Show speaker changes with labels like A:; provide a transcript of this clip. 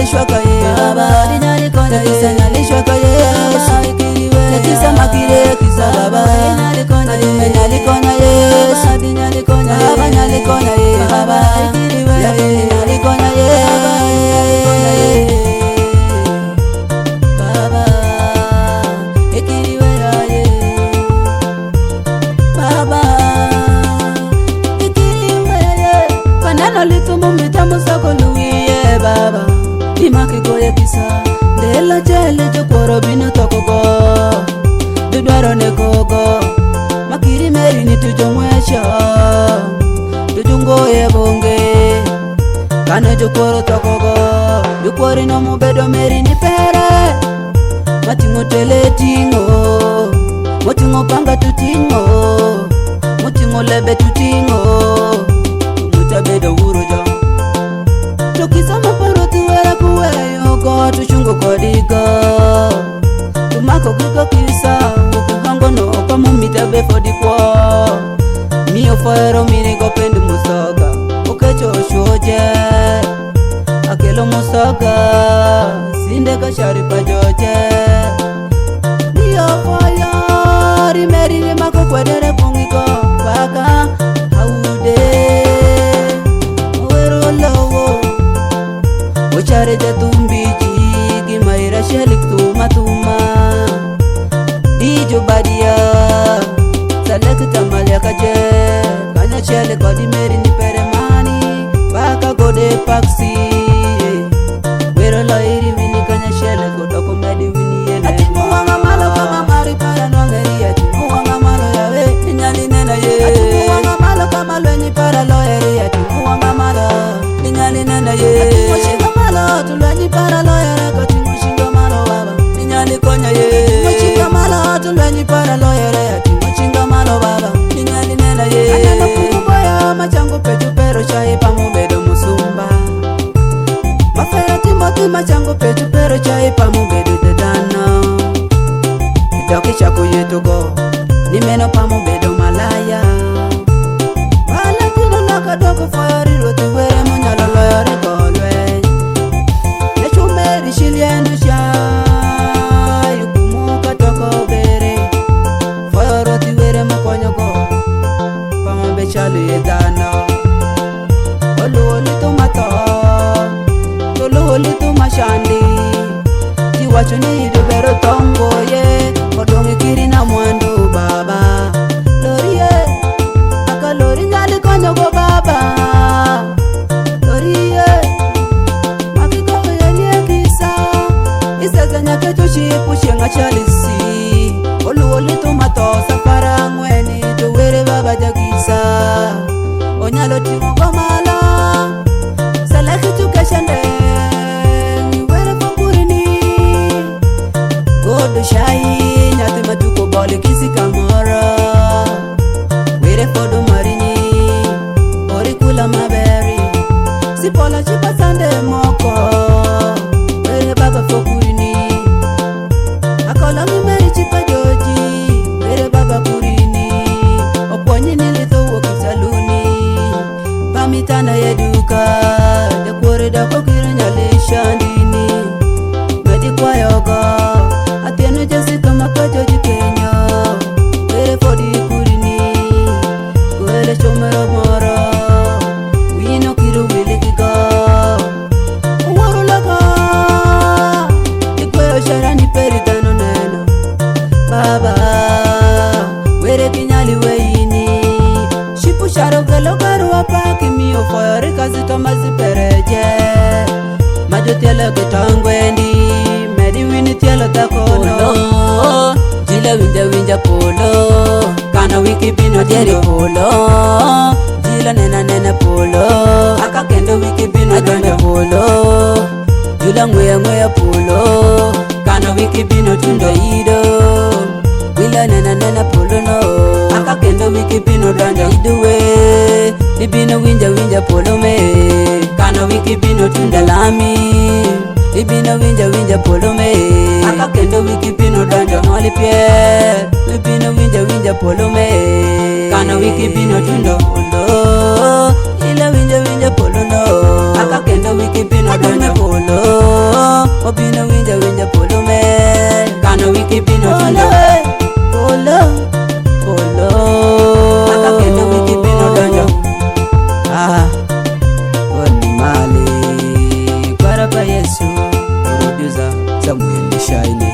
A: nyalishwa kaye baba dinyali kona kisa nyalishwa kaye Yesu ikiriwe kisa makire kisa baba dinyali kona dinyali kona Yesu dinyali kona baba nyali kona ye baba ikiriwe dinyali kona ye baba ikiriwe ye baba ikiriwe ye panano litumu mitamu sako luye baba imaki goye kisa ndela chele chokoro bino tokogo dudwaro ne gogo makiri meri ni tujomwesha tujungoye bonge kane chokoro tokogo dukwori no mubedo meri ni pere matingo tele tingo motingo panga tutingo motingo lebe tutingo mutabedo urojo tukisama paroti wera kuweyo go tuchungo kodigo tumako gigo kisa ukuhango no kamumita befodikwo miyo fero minigo pendu musoga ukecho shoje akelo musoga sinde kashari pajoje miyo fero rimeri rimako kwedere pungigo baka haude wero lowo uchare jatumbi jigi maira shelik tuma tuma dijo badia salek tamalya kaje kanya chele kodi meri ni peremani baka gode paksi wero loiri wini kanya shele kodoko medi wini yene ati muwanga malo kama mari para nongeri ati muwanga malo yawe ninyali nena ye ati muwanga malo kama lweni para loeri ati muwanga malo ninyali nena ye ati mushinga malo tulweni para loeri kati mushinga malo baba ninyali konya ye mushinga malo tulweni para loeri ati mushinga malo baba ninyali nena ye anana kukuboya machango petu pero chai pamubedo musumba mafera timoti machango petu pero chai pamubedo dedano idoki chako yetugo nimeno pamubedo malaya wala tino lakadogo fayari roti were munyalo loyore golwe nechumeri shiliendu sha yukumuka toko bere fayaroti were mokonyogo pamubedo chalo yedano oluoli tomato oluoli tomashandi tiwachoni idobero tongo ye odongi kiri na mwandu baba lorie aka lori nyali konyogo baba lorie makikogo yenye kisa isezenya kecho shipu shenga chalisi oluoli tomato safara ngweni towere baba jagisa onyalo timo gomala salaki tukashande niwere fokurini godo shai nyati matuko bole kisi kamora were fodo marini ori kula maberi sipola chipa sande moko were baba fokurini akola mimeri chipa joji were baba kurini oponyi nilitho wokisaluni pamitana yeduka dekwore dako kira nyalishandini medi kwayogo atieno jesika makajo jikenyo were fodi kurini were chomero moro wino kiru wilikigo uwaru laga ikweyo sharani peritano neno baba were kinyali weini shipu sharo galo garu apaki miyo foyori kazito mazipereje majo tielo kitongwendi medi wini tielo takono jile winja polo kana wiki bino dieri polo jilo nena polo aka kendo wiki bino donde polo jula ngweya polo kana wiki bino tundo ido wila nena polo no aka kendo wiki bino donde iduwe ibino winja polo me kana wiki bino tunda lami ibino winja polo me aka kendo wiki bino donjo noli pie ibino winja polo me kana wiki bino tundo polo ila winja polo no aka kendo wiki bino donjo polo shaini